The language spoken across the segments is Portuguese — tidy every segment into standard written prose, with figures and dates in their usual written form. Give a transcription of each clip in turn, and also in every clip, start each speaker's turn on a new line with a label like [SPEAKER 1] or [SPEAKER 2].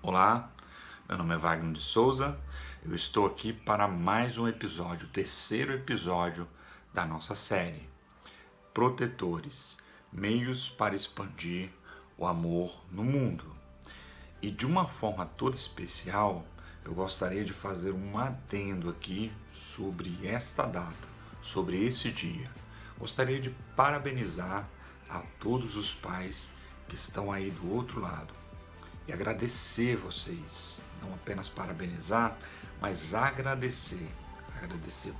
[SPEAKER 1] Olá, meu nome é Wagner de Souza, eu estou aqui para mais um episódio, o terceiro episódio da nossa série Protetores, Meios para Expandir o Amor no Mundo. E de uma forma toda especial, eu gostaria de fazer um adendo aqui sobre esta data, sobre esse dia. Gostaria de parabenizar a todos os pais que estão aí do outro lado e agradecer vocês, não apenas parabenizar, mas agradecer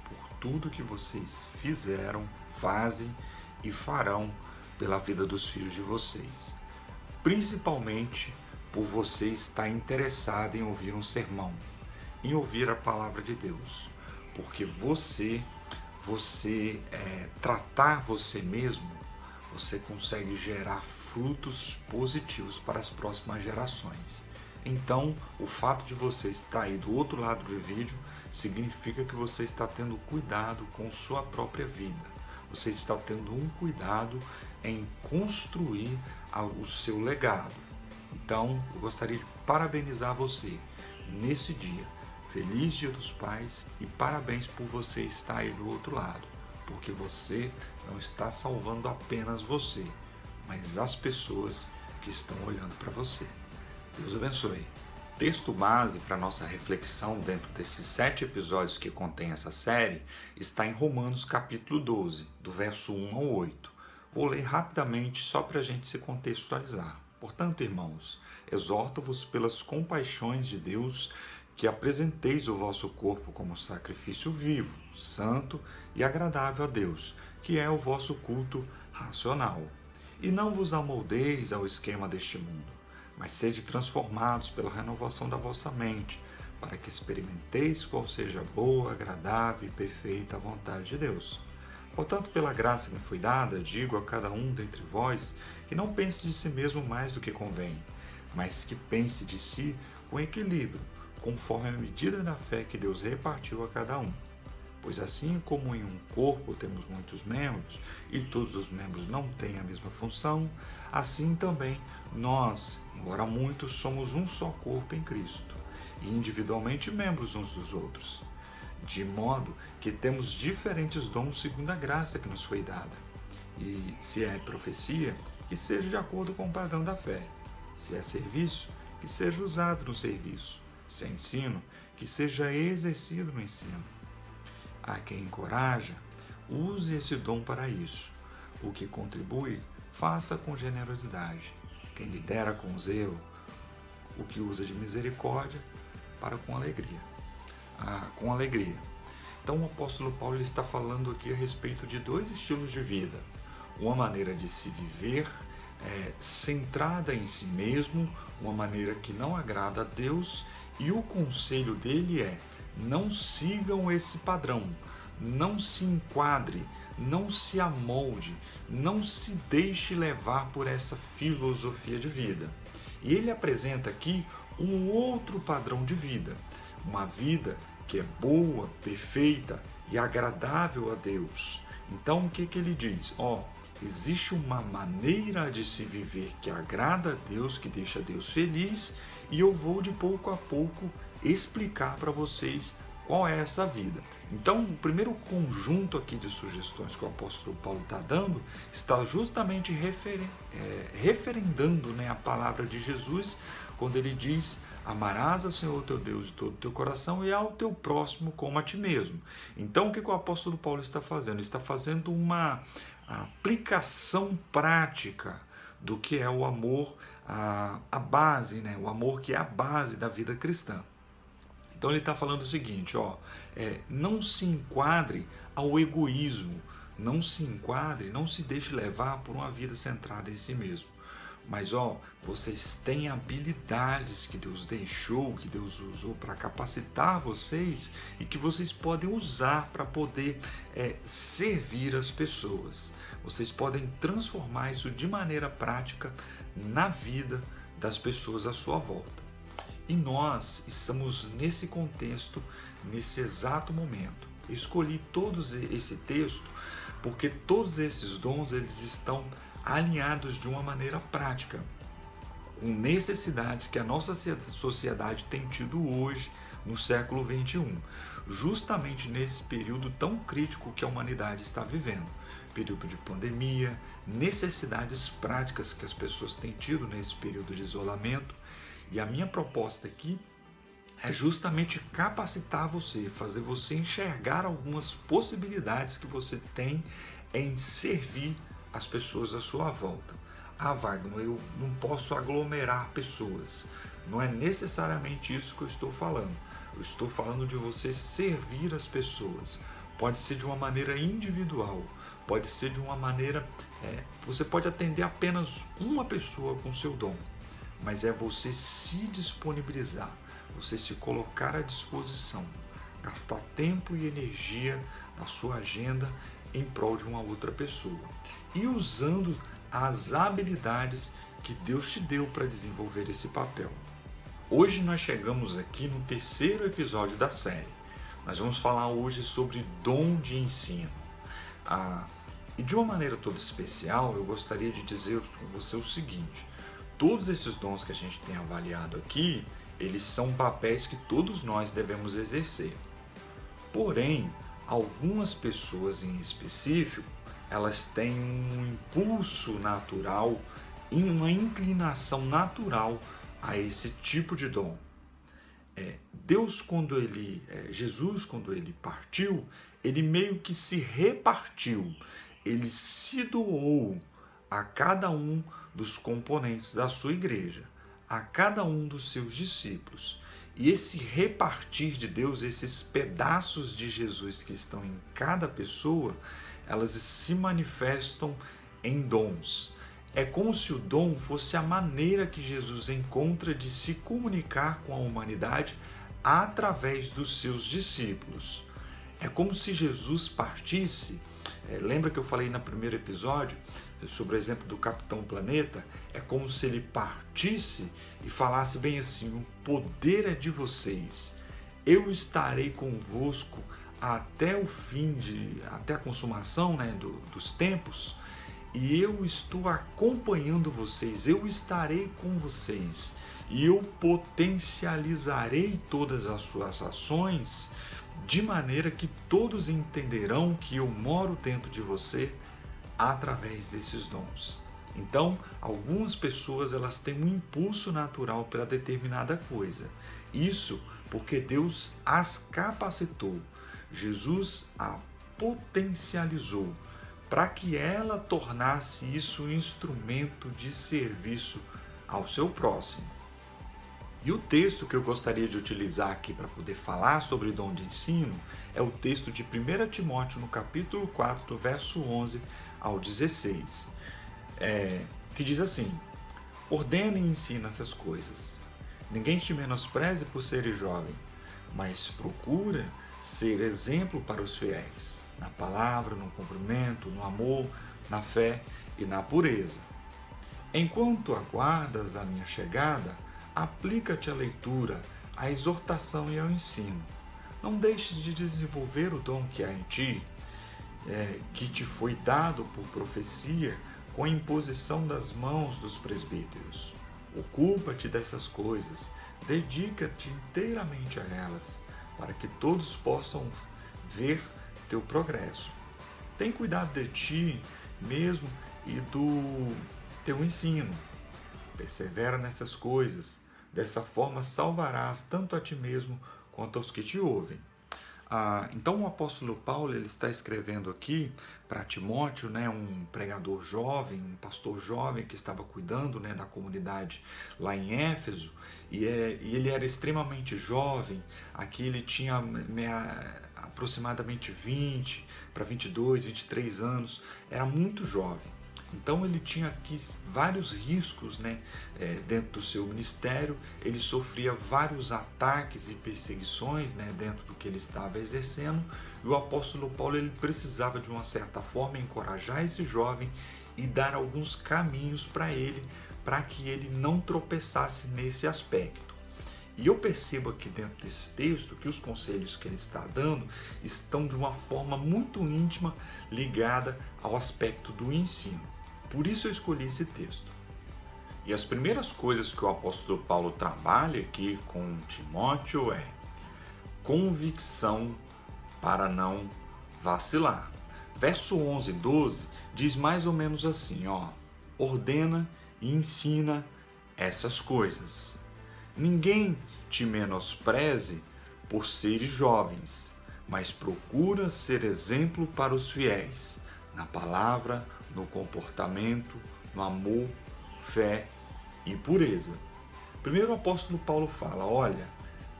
[SPEAKER 1] por tudo que vocês fizeram, fazem e farão pela vida dos filhos de vocês, principalmente por você estar interessado em ouvir um sermão, em ouvir a palavra de Deus, porque tratar você mesmo, você consegue gerar frutos positivos para as próximas gerações. Então, o fato de você estar aí do outro lado do vídeo significa que você está tendo cuidado com sua própria vida. Você está tendo um cuidado em construir o seu legado. Então, eu gostaria de parabenizar você nesse dia. Feliz Dia dos Pais e parabéns por você estar aí do outro lado, porque você não está salvando apenas você, mas as pessoas que estão olhando para você. Deus abençoe. Texto base para nossa reflexão dentro desses 7 episódios que contém essa série está em Romanos capítulo 12, do verso 1 ao 8. Vou ler rapidamente só para a gente se contextualizar. Portanto, irmãos, exorto-vos pelas compaixões de Deus que apresenteis o vosso corpo como sacrifício vivo, santo e agradável a Deus, que é o vosso culto racional. E não vos amoldeis ao esquema deste mundo, mas sede transformados pela renovação da vossa mente, para que experimenteis qual seja a boa, agradável e perfeita vontade de Deus. Portanto, pela graça que me foi dada, digo a cada um dentre vós que não pense de si mesmo mais do que convém, mas que pense de si com equilíbrio, conforme a medida da fé que Deus repartiu a cada um. Pois assim como em um corpo temos muitos membros, e todos os membros não têm a mesma função, assim também nós, embora muitos, somos um só corpo em Cristo, e individualmente membros uns dos outros, de modo que temos diferentes dons segundo a graça que nos foi dada. E se é profecia, que seja de acordo com o padrão da fé. Se é serviço, que seja usado no serviço. Se é ensino, que seja exercido no ensino. A quem encoraja, use esse dom para isso. O que contribui, faça com generosidade. Quem lidera com zelo, o que usa de misericórdia, para com alegria. Então o apóstolo Paulo está falando aqui a respeito de 2 estilos de vida. Uma maneira de se viver centrada em si mesmo, uma maneira que não agrada a Deus, e o conselho dele é: não sigam esse padrão, não se enquadre, não se amolde, não se deixe levar por essa filosofia de vida. E ele apresenta aqui um outro padrão de vida, uma vida que é boa, perfeita e agradável a Deus. Então o que ele diz? Existe uma maneira de se viver que agrada a Deus, que deixa Deus feliz, e eu vou de pouco a pouco explicar para vocês qual é essa vida. Então, o primeiro conjunto aqui de sugestões que o apóstolo Paulo está dando está justamente referendando a palavra de Jesus, quando ele diz: amarás ao Senhor teu Deus de todo o teu coração e ao teu próximo como a ti mesmo. Então, o que o apóstolo Paulo está fazendo? Ele está fazendo uma aplicação prática do que é o amor, a base, o amor que é a base da vida cristã. Então ele está falando o seguinte, não se enquadre ao egoísmo, não se deixe levar por uma vida centrada em si mesmo. Mas vocês têm habilidades que Deus deixou, que Deus usou para capacitar vocês e que vocês podem usar para poder servir as pessoas. Vocês podem transformar isso de maneira prática na vida das pessoas à sua volta. E nós estamos nesse contexto, nesse exato momento. Eu escolhi esse texto porque todos esses dons eles estão alinhados de uma maneira prática. com necessidades que a nossa sociedade tem tido hoje, no século XXI, justamente nesse período tão crítico que a humanidade está vivendo. Período de pandemia, necessidades práticas que as pessoas têm tido nesse período de isolamento. E a minha proposta aqui é justamente capacitar você, fazer você enxergar algumas possibilidades que você tem em servir as pessoas à sua volta. Ah, Wagner, eu não posso aglomerar pessoas. Não é necessariamente isso que eu estou falando. Eu estou falando de você servir as pessoas. Pode ser de uma maneira individual, pode ser de uma maneira... você pode atender apenas uma pessoa com seu dom, mas é você se disponibilizar, você se colocar à disposição, gastar tempo e energia na sua agenda em prol de uma outra pessoa e usando as habilidades que Deus te deu para desenvolver esse papel. Hoje nós chegamos aqui no terceiro episódio da série. Nós vamos falar hoje sobre dom de ensino. E de uma maneira toda especial, eu gostaria de dizer com você o seguinte: todos esses dons que a gente tem avaliado aqui, eles são papéis que todos nós devemos exercer. Porém, algumas pessoas em específico, elas têm um impulso natural e uma inclinação natural a esse tipo de dom. Jesus, quando ele partiu, ele meio que se repartiu, ele se doou a cada um dos componentes da sua igreja, a cada um dos seus discípulos. E esse repartir de Deus, esses pedaços de Jesus que estão em cada pessoa, elas se manifestam em dons. É como se o dom fosse a maneira que Jesus encontra de se comunicar com a humanidade através dos seus discípulos. É como se Jesus partisse, lembra que eu falei no primeiro episódio sobre o exemplo do Capitão Planeta? É como se ele partisse e falasse bem assim: o poder é de vocês, eu estarei convosco até o fim, até a consumação dos tempos, e eu estou acompanhando vocês, eu estarei com vocês, e eu potencializarei todas as suas ações, de maneira que todos entenderão que eu moro dentro de você através desses dons. Então, algumas pessoas elas têm um impulso natural para determinada coisa. Isso porque Deus as capacitou. Jesus a potencializou para que ela tornasse isso um instrumento de serviço ao seu próximo. E o texto que eu gostaria de utilizar aqui para poder falar sobre dom de ensino é o texto de 1 Timóteo, no capítulo 4, do verso 11 ao 16, que diz assim: ordena e ensina essas coisas. Ninguém te menospreze por seres jovem, mas procura ser exemplo para os fiéis, na palavra, no cumprimento, no amor, na fé e na pureza. Enquanto aguardas a minha chegada, aplica-te à leitura, à exortação e ao ensino. Não deixes de desenvolver o dom que há em ti, que te foi dado por profecia, com a imposição das mãos dos presbíteros. Ocupa-te dessas coisas, dedica-te inteiramente a elas, para que todos possam ver teu progresso. Tem cuidado de ti mesmo e do teu ensino. Persevera nessas coisas, dessa forma salvarás tanto a ti mesmo quanto aos que te ouvem. Então o apóstolo Paulo ele está escrevendo aqui para Timóteo, um pregador jovem, um pastor jovem que estava cuidando da comunidade lá em Éfeso, e ele era extremamente jovem. Aqui ele tinha aproximadamente 20 para 22, 23 anos, era muito jovem. Então ele tinha aqui vários riscos dentro do seu ministério, ele sofria vários ataques e perseguições dentro do que ele estava exercendo, e o apóstolo Paulo ele precisava de uma certa forma encorajar esse jovem e dar alguns caminhos para que ele não tropeçasse nesse aspecto. E eu percebo aqui dentro desse texto que os conselhos que ele está dando estão de uma forma muito íntima ligada ao aspecto do ensino. Por isso eu escolhi esse texto. E as primeiras coisas que o apóstolo Paulo trabalha aqui com Timóteo é convicção para não vacilar. Verso 11 e 12 diz mais ou menos assim, ordena e ensina essas coisas. Ninguém te menospreze por seres jovens, mas procura ser exemplo para os fiéis, na palavra, no comportamento, no amor, fé e pureza. Primeiro o apóstolo Paulo fala, olha,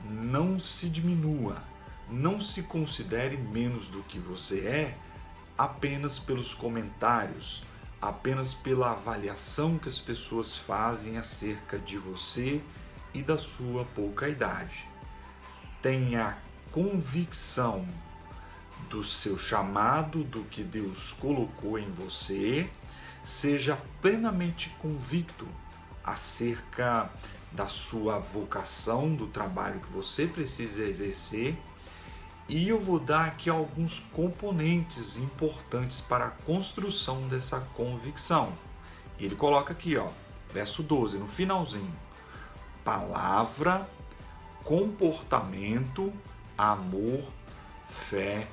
[SPEAKER 1] não se diminua, não se considere menos do que você é apenas pelos comentários, apenas pela avaliação que as pessoas fazem acerca de você e da sua pouca idade. Tenha convicção do seu chamado, do que Deus colocou em você, seja plenamente convicto acerca da sua vocação, do trabalho que você precisa exercer, e eu vou dar aqui alguns componentes importantes para a construção dessa convicção. Ele coloca aqui, verso 12, no finalzinho, palavra, comportamento, amor, fé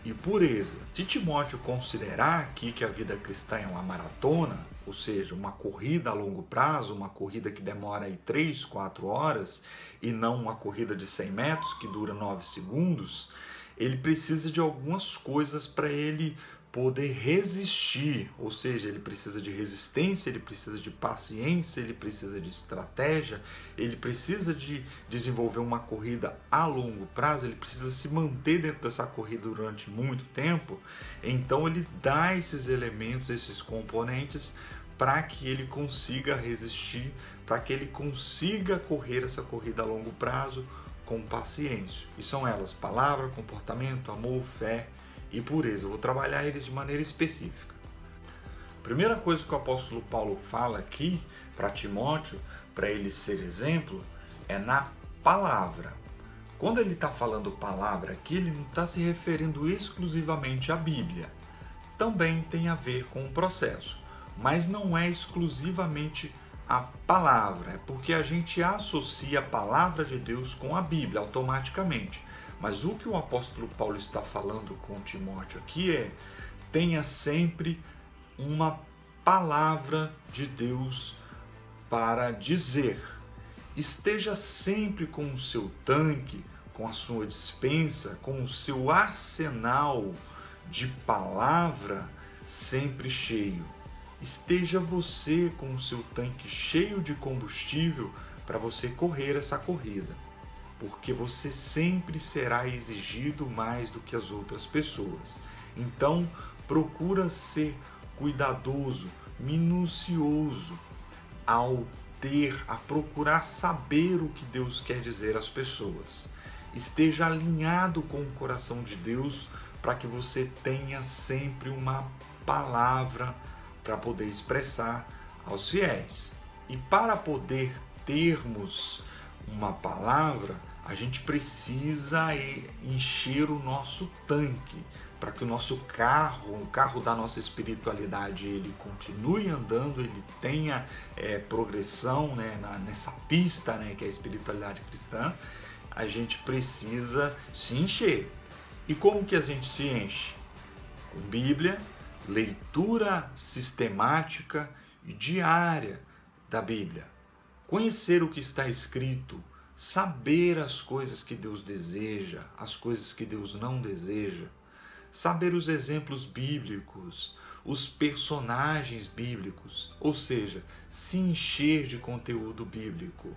[SPEAKER 1] e pureza. Se Timóteo considerar aqui que a vida cristã é uma maratona, ou seja, uma corrida a longo prazo, uma corrida que demora aí 3, 4 horas, e não uma corrida de 100 metros que dura 9 segundos, ele precisa de algumas coisas para ele poder resistir, ou seja, ele precisa de resistência, ele precisa de paciência, ele precisa de estratégia, ele precisa de desenvolver uma corrida a longo prazo, ele precisa se manter dentro dessa corrida durante muito tempo. Então ele dá esses elementos, esses componentes para que ele consiga resistir, para que ele consiga correr essa corrida a longo prazo com paciência. E são elas: palavra, comportamento, amor, fé e pureza. Eu vou trabalhar eles de maneira específica. A primeira coisa que o apóstolo Paulo fala aqui para Timóteo, para ele ser exemplo, é na palavra. Quando ele está falando palavra aqui, ele não está se referindo exclusivamente à Bíblia. Também tem a ver com o processo, mas não é exclusivamente a palavra, é porque a gente associa a palavra de Deus com a Bíblia automaticamente. Mas o que o apóstolo Paulo está falando com Timóteo aqui é: tenha sempre uma palavra de Deus para dizer. Esteja sempre com o seu tanque, com a sua despensa, com o seu arsenal de palavra sempre cheio. Esteja você com o seu tanque cheio de combustível para você correr essa corrida, porque você sempre será exigido mais do que as outras pessoas. Então, procura ser cuidadoso, minucioso a procurar saber o que Deus quer dizer às pessoas. Esteja alinhado com o coração de Deus para que você tenha sempre uma palavra para poder expressar aos fiéis. E para poder termos uma palavra, a gente precisa encher o nosso tanque, para que o nosso carro, o carro da nossa espiritualidade, ele continue andando, ele tenha progressão, né, nessa pista, né, que é a espiritualidade cristã. A gente precisa se encher. E como que a gente se enche? Com Bíblia, leitura sistemática e diária da Bíblia. Conhecer o que está escrito, saber as coisas que Deus deseja, as coisas que Deus não deseja, saber os exemplos bíblicos, os personagens bíblicos, ou seja, se encher de conteúdo bíblico.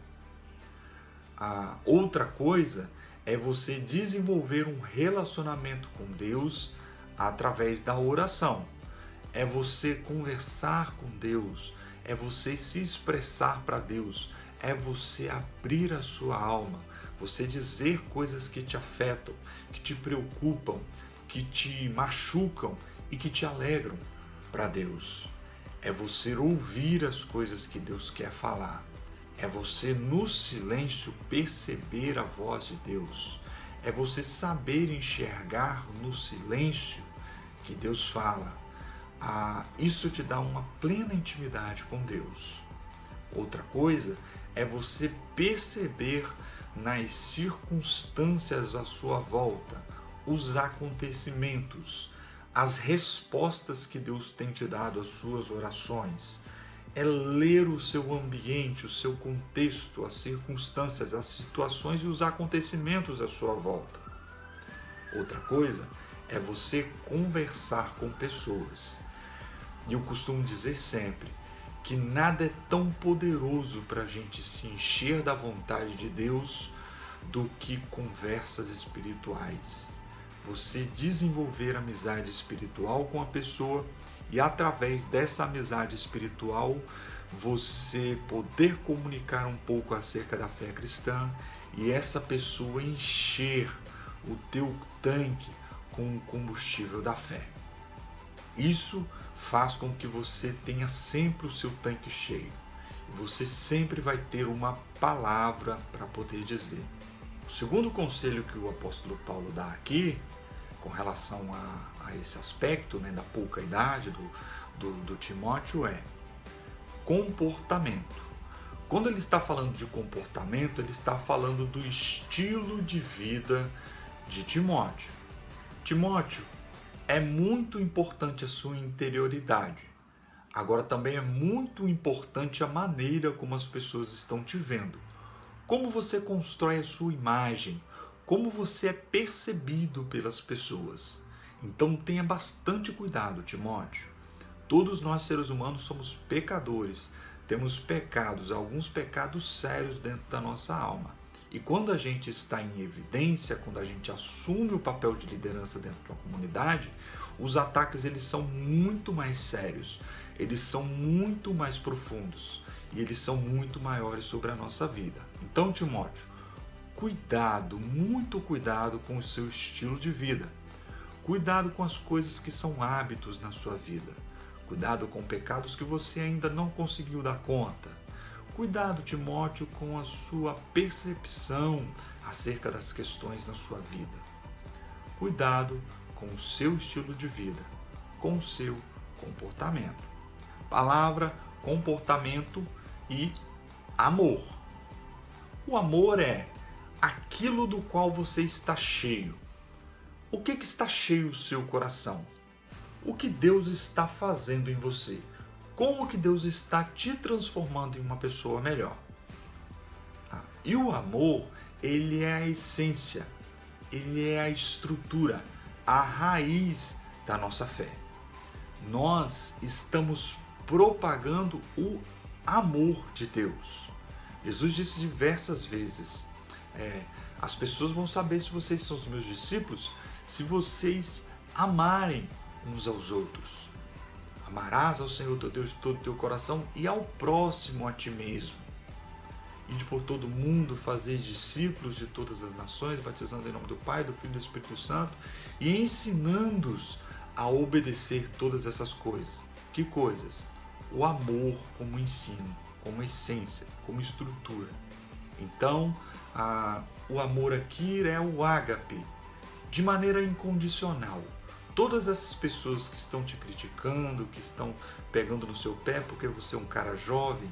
[SPEAKER 1] A outra coisa é você desenvolver um relacionamento com Deus através da oração. É você conversar com Deus, é você se expressar para Deus, é você abrir a sua alma, você dizer coisas que te afetam, que te preocupam, que te machucam e que te alegram para Deus. É você ouvir as coisas que Deus quer falar. É você, no silêncio, perceber a voz de Deus. É você saber enxergar no silêncio que Deus fala. Isso te dá uma plena intimidade com Deus. Outra coisa é você perceber nas circunstâncias à sua volta, os acontecimentos, as respostas que Deus tem te dado às suas orações. É ler o seu ambiente, o seu contexto, as circunstâncias, as situações e os acontecimentos à sua volta. Outra coisa é você conversar com pessoas. E eu costumo dizer sempre que nada é tão poderoso para a gente se encher da vontade de Deus do que conversas espirituais. Você desenvolver amizade espiritual com a pessoa e através dessa amizade espiritual você poder comunicar um pouco acerca da fé cristã e essa pessoa encher o teu tanque com o combustível da fé. Isso faz com que você tenha sempre o seu tanque cheio. Você sempre vai ter uma palavra para poder dizer. O segundo conselho que o apóstolo Paulo dá aqui, com relação a esse aspecto, né, da pouca idade do Timóteo, é comportamento. Quando ele está falando de comportamento, ele está falando do estilo de vida de Timóteo. Timóteo, é muito importante a sua interioridade. Agora também é muito importante a maneira como as pessoas estão te vendo. Como você constrói a sua imagem, como você é percebido pelas pessoas. Então tenha bastante cuidado, Timóteo. Todos nós seres humanos somos pecadores, temos pecados, alguns pecados sérios dentro da nossa alma. E quando a gente está em evidência, quando a gente assume o papel de liderança dentro de uma comunidade, os ataques eles são muito mais sérios, eles são muito mais profundos e eles são muito maiores sobre a nossa vida. Então, Timóteo, cuidado, muito cuidado com o seu estilo de vida. Cuidado com as coisas que são hábitos na sua vida. Cuidado com pecados que você ainda não conseguiu dar conta. Cuidado, Timóteo, com a sua percepção acerca das questões na sua vida. Cuidado com o seu estilo de vida, com o seu comportamento. Palavra, comportamento e amor. O amor é aquilo do qual você está cheio. O que está cheio o seu coração? O que Deus está fazendo em você? Como que Deus está te transformando em uma pessoa melhor? E o amor, ele é a essência, ele é a estrutura, a raiz da nossa fé. Nós estamos propagando o amor de Deus. Jesus disse diversas vezes, as pessoas vão saber se vocês são os meus discípulos, se vocês amarem uns aos outros. Amarás ao Senhor teu Deus de todo o teu coração e ao próximo a ti mesmo. Ide por todo mundo, fazeis discípulos de todas as nações, batizando em nome do Pai, do Filho e do Espírito Santo e ensinando-os a obedecer todas essas coisas. Que coisas? O amor como ensino, como essência, como estrutura. Então, o amor aqui é o ágape, de maneira incondicional. Todas essas pessoas que estão te criticando, que estão pegando no seu pé porque você é um cara jovem,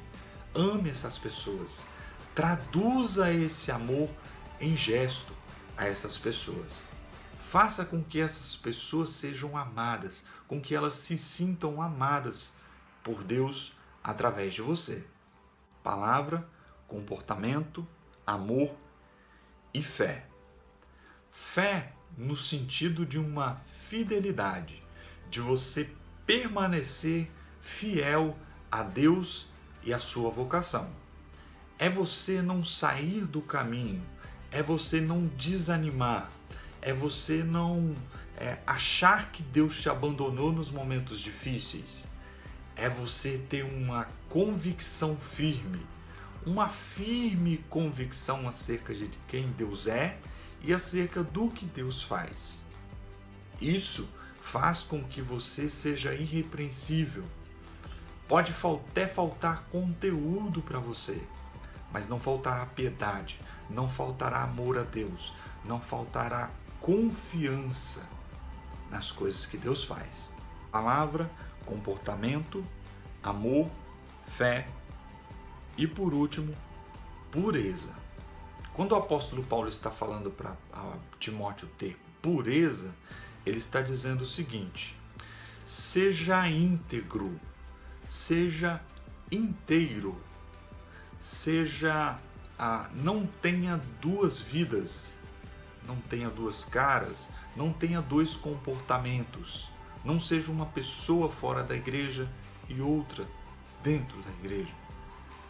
[SPEAKER 1] ame essas pessoas. Traduza esse amor em gesto a essas pessoas. Faça com que essas pessoas sejam amadas, com que elas se sintam amadas por Deus através de você. Palavra, comportamento, amor e fé. Fé no sentido de uma fidelidade, de você permanecer fiel a Deus e a sua vocação. É você não sair do caminho, é você não desanimar, é você não achar que Deus te abandonou nos momentos difíceis. É você ter uma convicção firme, uma firme convicção acerca de quem Deus é e acerca do que Deus faz. Isso faz com que você seja irrepreensível. Pode até faltar conteúdo para você, mas não faltará piedade, não faltará amor a Deus, não faltará confiança nas coisas que Deus faz. Palavra, comportamento, amor, fé E por último, pureza. Quando o apóstolo Paulo está falando para Timóteo ter pureza, ele está dizendo o seguinte: seja íntegro, seja inteiro, não tenha duas vidas, não tenha duas caras, não tenha dois comportamentos, não seja uma pessoa fora da igreja e outra dentro da igreja.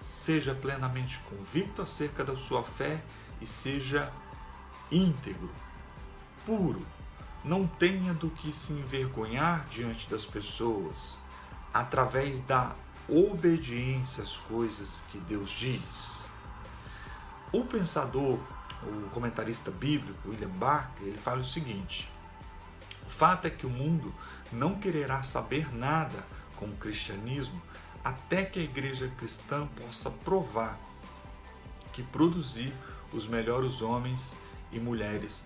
[SPEAKER 1] Seja plenamente convicto acerca da sua fé e seja íntegro, puro. Não tenha do que se envergonhar diante das pessoas, através da obediência às coisas que Deus diz. O pensador, o comentarista bíblico William Barclay, ele fala o seguinte: o fato é que o mundo não quererá saber nada com o cristianismo até que a igreja cristã possa provar que produzir os melhores homens e mulheres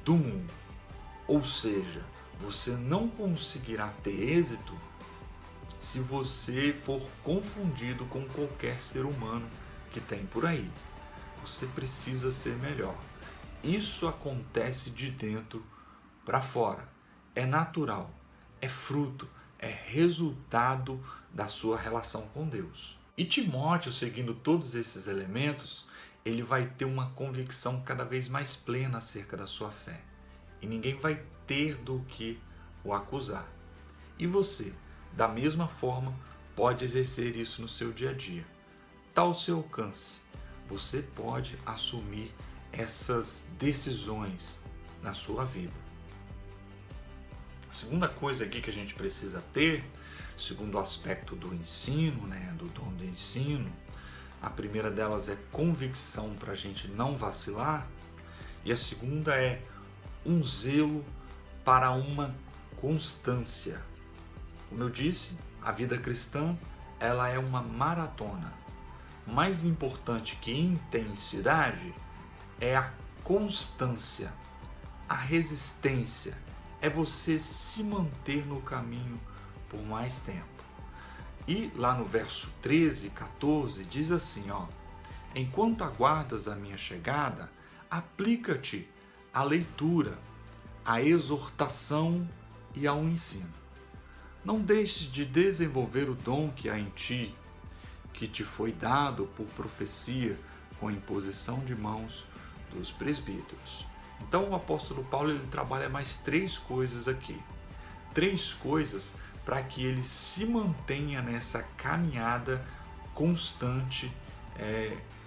[SPEAKER 1] do mundo. Ou seja, você não conseguirá ter êxito se você for confundido com qualquer ser humano que tem por aí. Você precisa ser melhor. Isso acontece de dentro para fora. É natural, é fruto, é resultado da sua relação com Deus. E Timóteo, seguindo todos esses elementos, ele vai ter uma convicção cada vez mais plena acerca da sua fé. E ninguém vai ter do que o acusar. E você, da mesma forma, pode exercer isso no seu dia a dia. Está ao seu alcance. Você pode assumir essas decisões na sua vida. A segunda coisa aqui que a gente precisa ter, segundo o aspecto do ensino, do dom do ensino, a primeira delas é convicção para a gente não vacilar, e a segunda é um zelo para uma constância. Como eu disse, a vida cristã ela é uma maratona. Mais importante que intensidade é a constância, a resistência, é você se manter no caminho por mais tempo. E lá no verso 13 e 14 diz assim, enquanto aguardas a minha chegada, aplica-te à leitura, à exortação e ao ensino. Não deixes de desenvolver o dom que há em ti, que te foi dado por profecia com a imposição de mãos dos presbíteros. Então o apóstolo Paulo ele trabalha mais 3 coisas aqui. 3 coisas para que ele se mantenha nessa caminhada constante,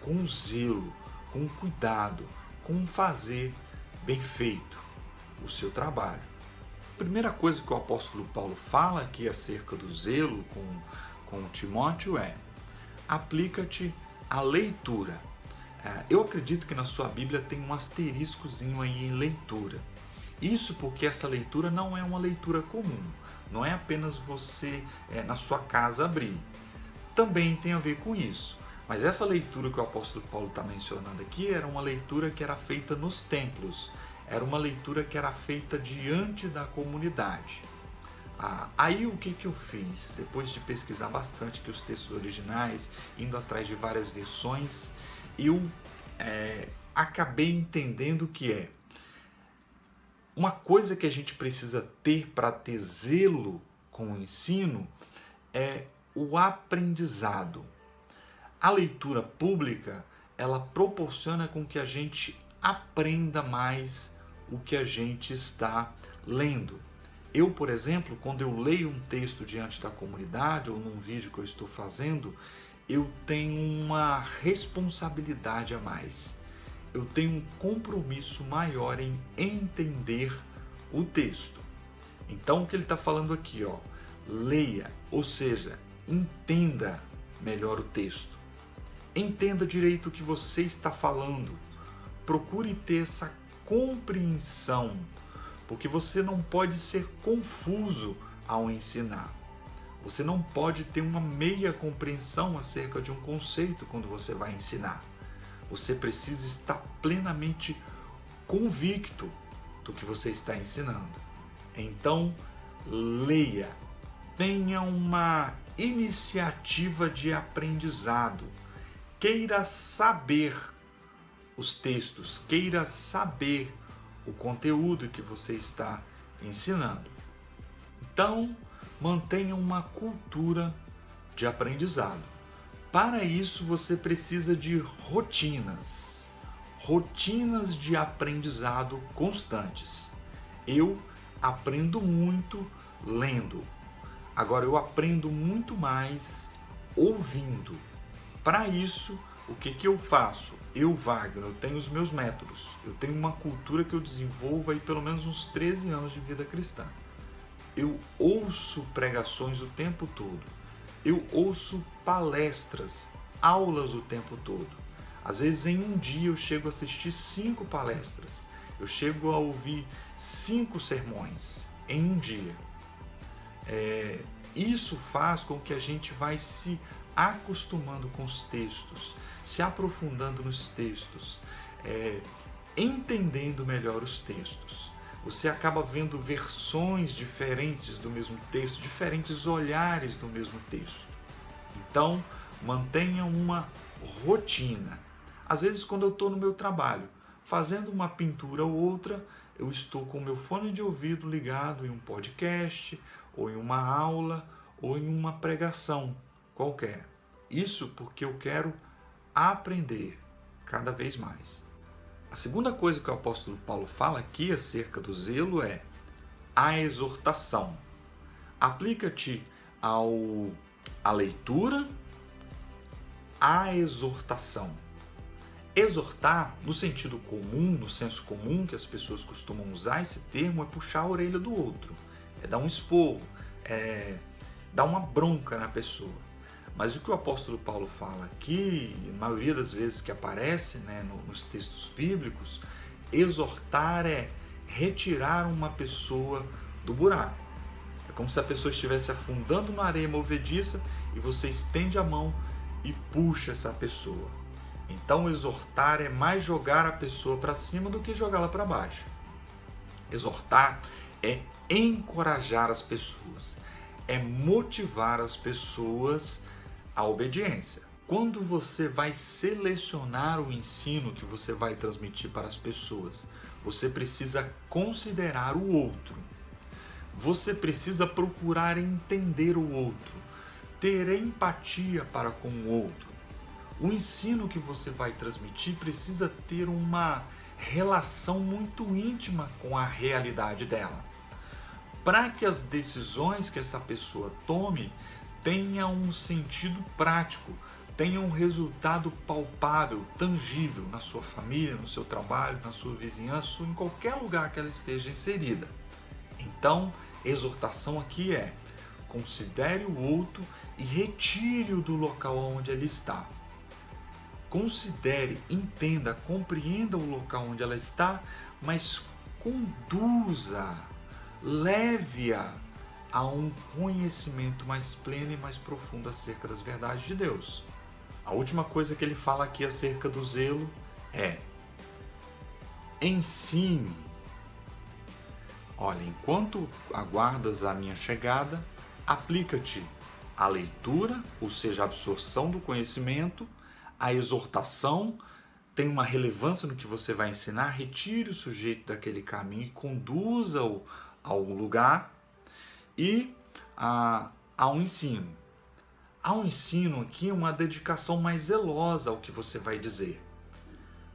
[SPEAKER 1] com zelo, com cuidado, com fazer bem feito o seu trabalho. A primeira coisa que o apóstolo Paulo fala aqui acerca do zelo com Timóteo é: aplica-te à leitura. Eu acredito que na sua Bíblia tem um asteriscozinho aí em leitura. Isso porque essa leitura não é uma leitura comum. Não é apenas você na sua casa abrir. Também tem a ver com isso. Mas essa leitura que o apóstolo Paulo está mencionando aqui era uma leitura que era feita nos templos. Era uma leitura que era feita diante da comunidade. Aí o que eu fiz? Depois de pesquisar bastante aqui os textos originais, indo atrás de várias versões, eu acabei entendendo que uma coisa que a gente precisa ter para ter zelo com o ensino é o aprendizado. A leitura pública, ela proporciona com que a gente aprenda mais o que a gente está lendo. Eu, por exemplo, quando eu leio um texto diante da comunidade ou num vídeo que eu estou fazendo, eu tenho uma responsabilidade a mais. Eu tenho um compromisso maior em entender o texto. Então, o que ele está falando aqui, leia, ou seja, entenda melhor o texto. Entenda direito o que você está falando. Procure ter essa compreensão, porque você não pode ser confuso ao ensinar. Você não pode ter uma meia compreensão acerca de um conceito quando você vai ensinar. Você precisa estar plenamente convicto do que você está ensinando. Então, leia. Tenha uma iniciativa de aprendizado. queira saber os textos, queira saber o conteúdo que você está ensinando. Então, mantenha uma cultura de aprendizado. Para isso, você precisa de rotinas de aprendizado constantes. Eu aprendo muito lendo. Agora, eu aprendo muito mais ouvindo. Para isso, o que eu faço? Eu, Wagner, eu tenho os meus métodos. Eu tenho uma cultura que eu desenvolvo aí pelo menos uns 13 anos de vida cristã. Eu ouço pregações o tempo todo. Eu ouço palestras, aulas o tempo todo. Às vezes em um dia eu chego a assistir 5 palestras. Eu chego a ouvir 5 sermões em um dia. Isso faz com que a gente vai se acostumando com os textos, se aprofundando nos textos, entendendo melhor os textos. Você acaba vendo versões diferentes do mesmo texto, diferentes olhares do mesmo texto. Então, mantenha uma rotina. Às vezes, quando eu estou no meu trabalho, fazendo uma pintura ou outra, eu estou com o meu fone de ouvido ligado em um podcast, ou em uma aula, ou em uma pregação qualquer. Isso porque eu quero aprender cada vez mais. A segunda coisa que o apóstolo Paulo fala aqui acerca do zelo é a exortação. Aplica-te à leitura, à exortação. Exortar, no sentido comum, no senso comum que as pessoas costumam usar esse termo, é puxar a orelha do outro, é dar um esporro, é dar uma bronca na pessoa. Mas o que o apóstolo Paulo fala aqui, a maioria das vezes que aparece, nos textos bíblicos, exortar é retirar uma pessoa do buraco. É como se a pessoa estivesse afundando na areia movediça e você estende a mão e puxa essa pessoa. Então, exortar é mais jogar a pessoa para cima do que jogá-la para baixo. Exortar é encorajar as pessoas, é motivar as pessoas à obediência. Quando você vai selecionar o ensino que você vai transmitir para as pessoas, você precisa considerar o outro. Você precisa procurar entender o outro, ter empatia para com o outro. O ensino que você vai transmitir precisa ter uma relação muito íntima com a realidade dela, para que as decisões que essa pessoa tome tenham um sentido prático, tenham um resultado palpável, tangível na sua família, no seu trabalho, na sua vizinhança, ou em qualquer lugar que ela esteja inserida. Então, exortação aqui é: considere o outro e retire-o do local onde ele está. Considere, entenda, compreenda o local onde ela está, mas conduza, leve-a a um conhecimento mais pleno e mais profundo acerca das verdades de Deus. A última coisa que ele fala aqui acerca do zelo é: ensine. Olha, enquanto aguardas a minha chegada, aplica-te à leitura, ou seja, a absorção do conhecimento, a exortação, tem uma relevância no que você vai ensinar, retire o sujeito daquele caminho e conduza-o ao lugar, e ao ensino. Ao ensino aqui é uma dedicação mais zelosa ao que você vai dizer.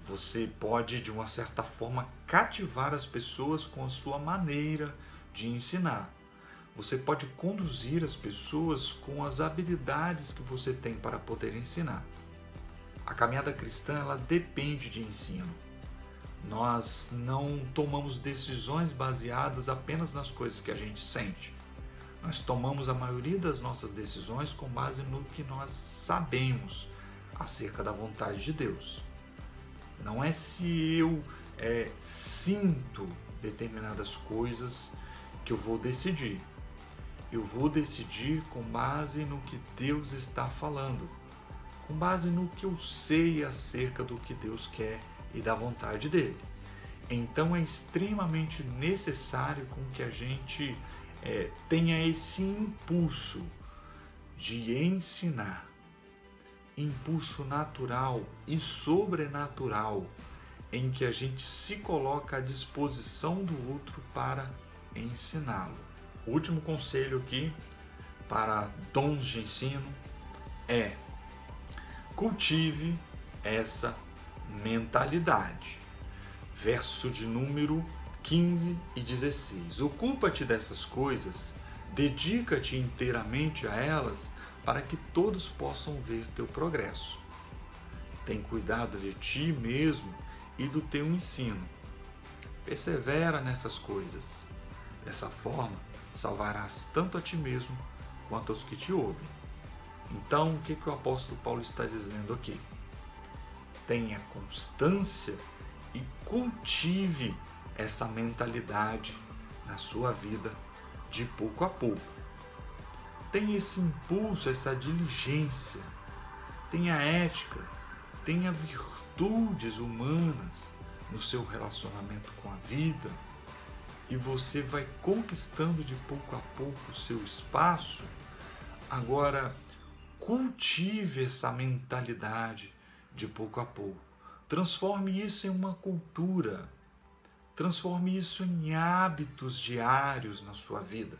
[SPEAKER 1] Você pode, de uma certa forma, cativar as pessoas com a sua maneira de ensinar. Você pode conduzir as pessoas com as habilidades que você tem para poder ensinar. A caminhada cristã, ela depende de ensino. Nós não tomamos decisões baseadas apenas nas coisas que a gente sente. Nós tomamos a maioria das nossas decisões com base no que nós sabemos acerca da vontade de Deus. Não é se eu sinto determinadas coisas que eu vou decidir. Eu vou decidir com base no que Deus está falando, com base no que eu sei acerca do que Deus quer e da vontade dele. Então é extremamente necessário com que a gente tenha esse impulso de ensinar, impulso natural e sobrenatural em que a gente se coloca à disposição do outro para ensiná-lo. O último conselho aqui para dons de ensino é: cultive essa mentalidade. Verso de número 15 e 16. Ocupa-te dessas coisas, dedica-te inteiramente a elas, para que todos possam ver teu progresso. Tem cuidado de ti mesmo e do teu ensino. Persevera nessas coisas. Dessa forma, salvarás tanto a ti mesmo quanto aos que te ouvem. Então, o que o apóstolo Paulo está dizendo aqui? Tenha constância e cultive essa mentalidade na sua vida de pouco a pouco. Tenha esse impulso, essa diligência, tenha ética, tenha virtudes humanas no seu relacionamento com a vida, e você vai conquistando de pouco a pouco o seu espaço. Agora, cultive essa mentalidade de pouco a pouco. Transforme isso em uma cultura. Transforme isso em hábitos diários na sua vida.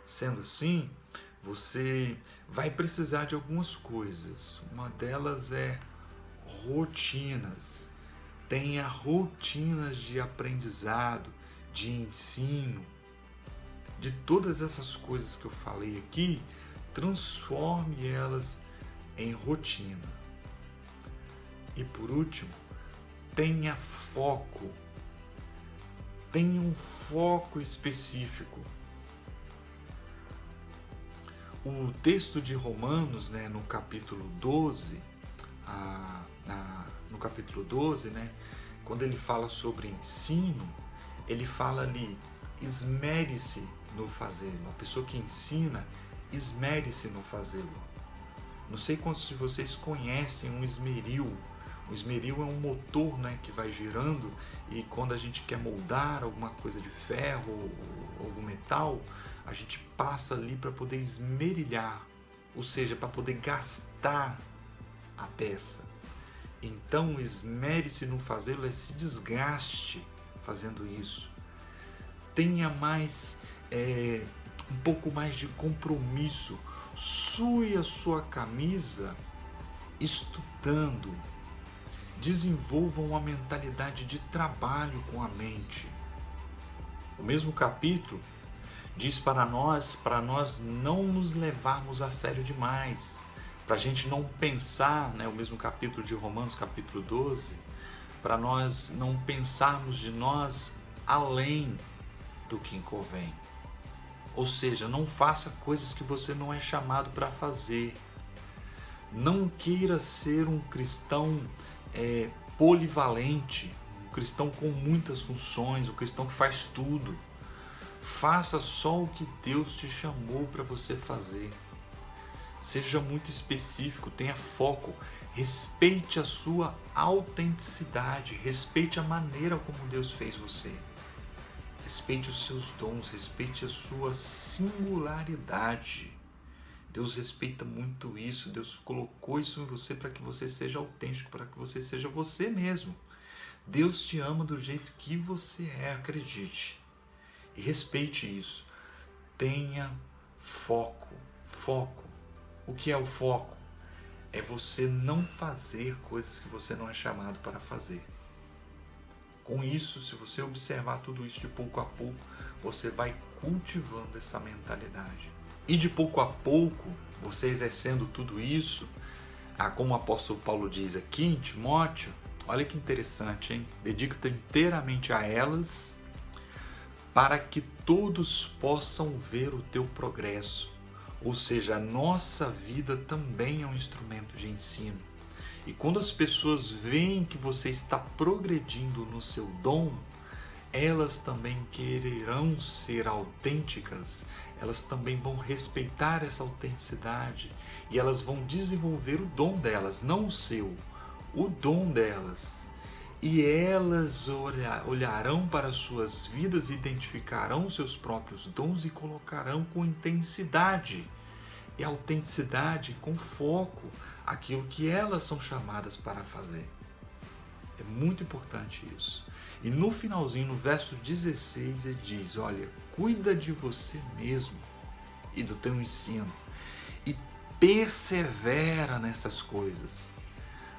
[SPEAKER 1] Sendo assim, você vai precisar de algumas coisas. Uma delas é rotinas. Tenha rotinas de aprendizado, de ensino. De todas essas coisas que eu falei aqui, transforme elas em rotina. E por último, tenha foco. Tenha um foco específico. O texto de Romanos, no capítulo 12, quando ele fala sobre ensino, ele fala ali: esmere-se no fazê-lo. A pessoa que ensina, esmere-se no fazê-lo. Não sei quantos de vocês conhecem um esmeril. O esmeril é um motor, que vai girando, e quando a gente quer moldar alguma coisa de ferro ou algum metal, a gente passa ali para poder esmerilhar, ou seja, para poder gastar a peça. Então, esmere-se no fazê-lo, se desgaste fazendo isso. Tenha um pouco mais de compromisso. Sue a sua camisa estudando. Desenvolva uma mentalidade de trabalho com a mente. O mesmo capítulo diz para nós não nos levarmos a sério demais, para a gente não pensar, o mesmo capítulo de Romanos, capítulo 12, para nós não pensarmos de nós além do que convém. Ou seja, não faça coisas que você não é chamado para fazer. Não queira ser um cristão polivalente, um cristão com muitas funções, um cristão que faz tudo. Faça só o que Deus te chamou para você fazer. Seja muito específico, tenha foco, respeite a sua autenticidade, respeite a maneira como Deus fez você. Respeite os seus dons, respeite a sua singularidade. Deus respeita muito isso, Deus colocou isso em você para que você seja autêntico, para que você seja você mesmo. Deus te ama do jeito que você é, acredite. E respeite isso. Tenha foco. Foco. O que é o foco? É você não fazer coisas que você não é chamado para fazer. Com isso, se você observar tudo isso de pouco a pouco, você vai cultivando essa mentalidade. E de pouco a pouco, você exercendo tudo isso, como o apóstolo Paulo diz aqui em Timóteo, olha que interessante, hein? Dedica-te inteiramente a elas, para que todos possam ver o teu progresso. Ou seja, a nossa vida também é um instrumento de ensino. E quando as pessoas veem que você está progredindo no seu dom, elas também quererão ser autênticas, elas também vão respeitar essa autenticidade e elas vão desenvolver o dom delas, não o seu, o dom delas. E elas olharão para suas vidas, identificarão seus próprios dons e colocarão com intensidade. E a autenticidade com foco, aquilo que elas são chamadas para fazer. É muito importante isso. E no finalzinho, no verso 16, ele diz, olha, cuida de você mesmo e do teu ensino e persevera nessas coisas.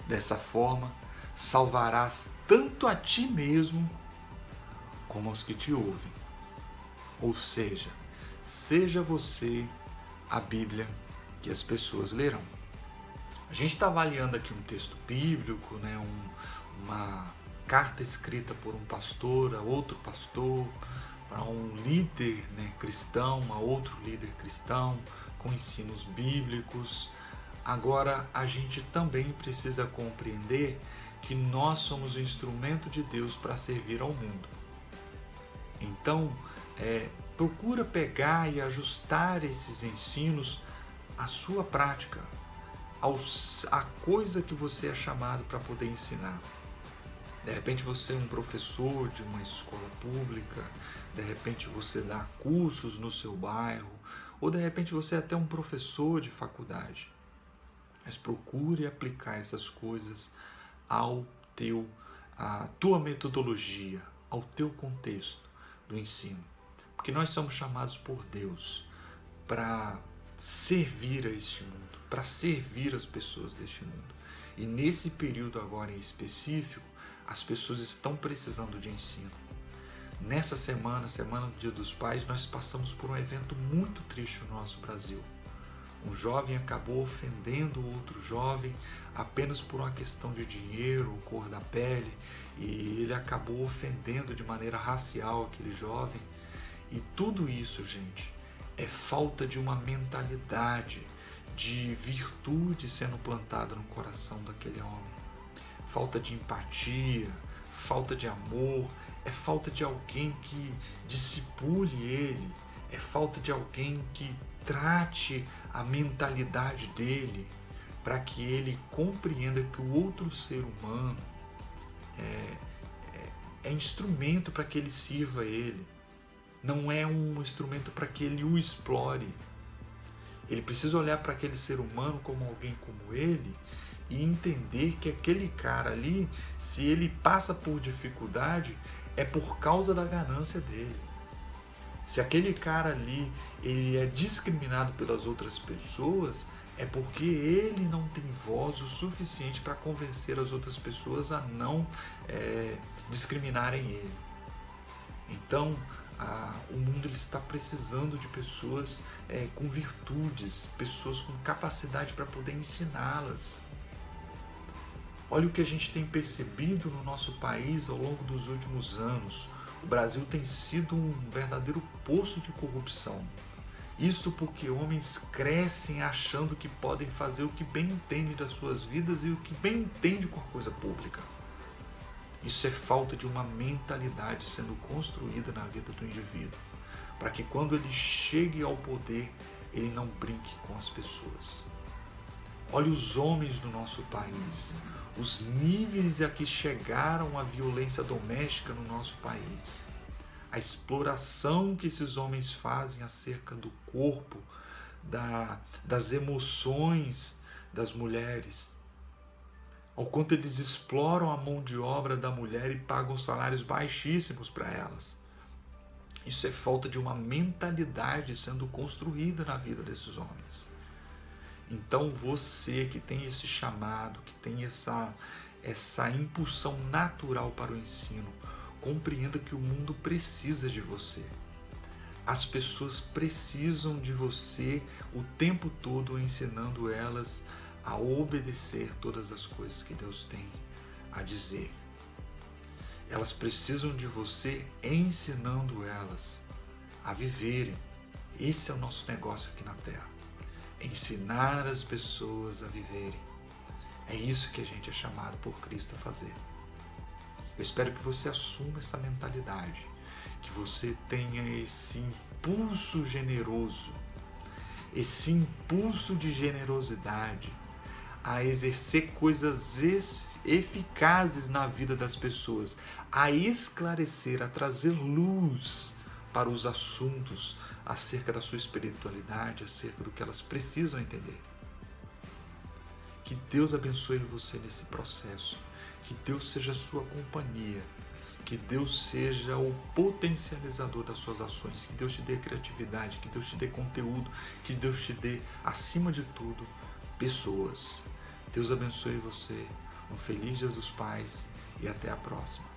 [SPEAKER 1] Dessa forma, salvarás tanto a ti mesmo como aos que te ouvem. Ou seja, seja você a Bíblia que as pessoas lerão. A gente está avaliando aqui um texto bíblico, né? Uma carta escrita por um pastor a outro pastor, para um líder, né, cristão, a outro líder cristão, com ensinos bíblicos. Agora, a gente também precisa compreender que nós somos o instrumento de Deus para servir ao mundo. Então, procura pegar e ajustar esses ensinos à sua prática, à coisa que você é chamado para poder ensinar. De repente você é um professor de uma escola pública, de repente você dá cursos no seu bairro, ou de repente você é até um professor de faculdade. Mas procure aplicar essas coisas à tua metodologia, ao teu contexto do ensino. Porque nós somos chamados por Deus para servir a este mundo, para servir as pessoas deste mundo. E nesse período agora em específico, as pessoas estão precisando de ensino. Nessa semana do Dia dos Pais, nós passamos por um evento muito triste no nosso Brasil. Um jovem acabou ofendendo outro jovem apenas por uma questão de dinheiro, cor da pele, e ele acabou ofendendo de maneira racial aquele jovem. E tudo isso, gente, é falta de uma mentalidade de virtude sendo plantada no coração daquele homem. Falta de empatia, falta de amor, é falta de alguém que discipule ele, é falta de alguém que trate a mentalidade dele para que ele compreenda que o outro ser humano é instrumento para que ele sirva a ele, não é um instrumento para que ele o explore. Ele precisa olhar para aquele ser humano como alguém como ele e entender que aquele cara ali, se ele passa por dificuldade, é por causa da ganância dele. Se aquele cara ali ele é discriminado pelas outras pessoas, é porque ele não tem voz o suficiente para convencer as outras pessoas a não discriminarem ele. Então, o mundo ele está precisando de pessoas com virtudes, pessoas com capacidade para poder ensiná-las. Olha o que a gente tem percebido no nosso país ao longo dos últimos anos. O Brasil tem sido um verdadeiro poço de corrupção. Isso porque homens crescem achando que podem fazer o que bem entendem das suas vidas e o que bem entendem com a coisa pública. Isso é falta de uma mentalidade sendo construída na vida do indivíduo, para que quando ele chegue ao poder, ele não brinque com as pessoas. Olha os homens do nosso país, os níveis a que chegaram a violência doméstica no nosso país, a exploração que esses homens fazem acerca do corpo, das emoções das mulheres, ao quanto eles exploram a mão de obra da mulher e pagam salários baixíssimos para elas. Isso é falta de uma mentalidade sendo construída na vida desses homens. Então você que tem esse chamado, que tem essa impulsão natural para o ensino, compreenda que o mundo precisa de você. As pessoas precisam de você o tempo todo, ensinando elas a obedecer todas as coisas que Deus tem a dizer. Elas precisam de você ensinando elas a viverem. Esse é o nosso negócio aqui na Terra. Ensinar as pessoas a viverem. É isso que a gente é chamado por Cristo a fazer. Eu espero que você assuma essa mentalidade, que você tenha esse impulso generoso, esse impulso de generosidade, a exercer coisas eficazes na vida das pessoas, a esclarecer, a trazer luz para os assuntos acerca da sua espiritualidade, acerca do que elas precisam entender. Que Deus abençoe você nesse processo. Que Deus seja a sua companhia. Que Deus seja o potencializador das suas ações. Que Deus te dê criatividade, que Deus te dê conteúdo, que Deus te dê, acima de tudo, pessoas. Deus abençoe você. Um feliz Dia dos Pais e até a próxima.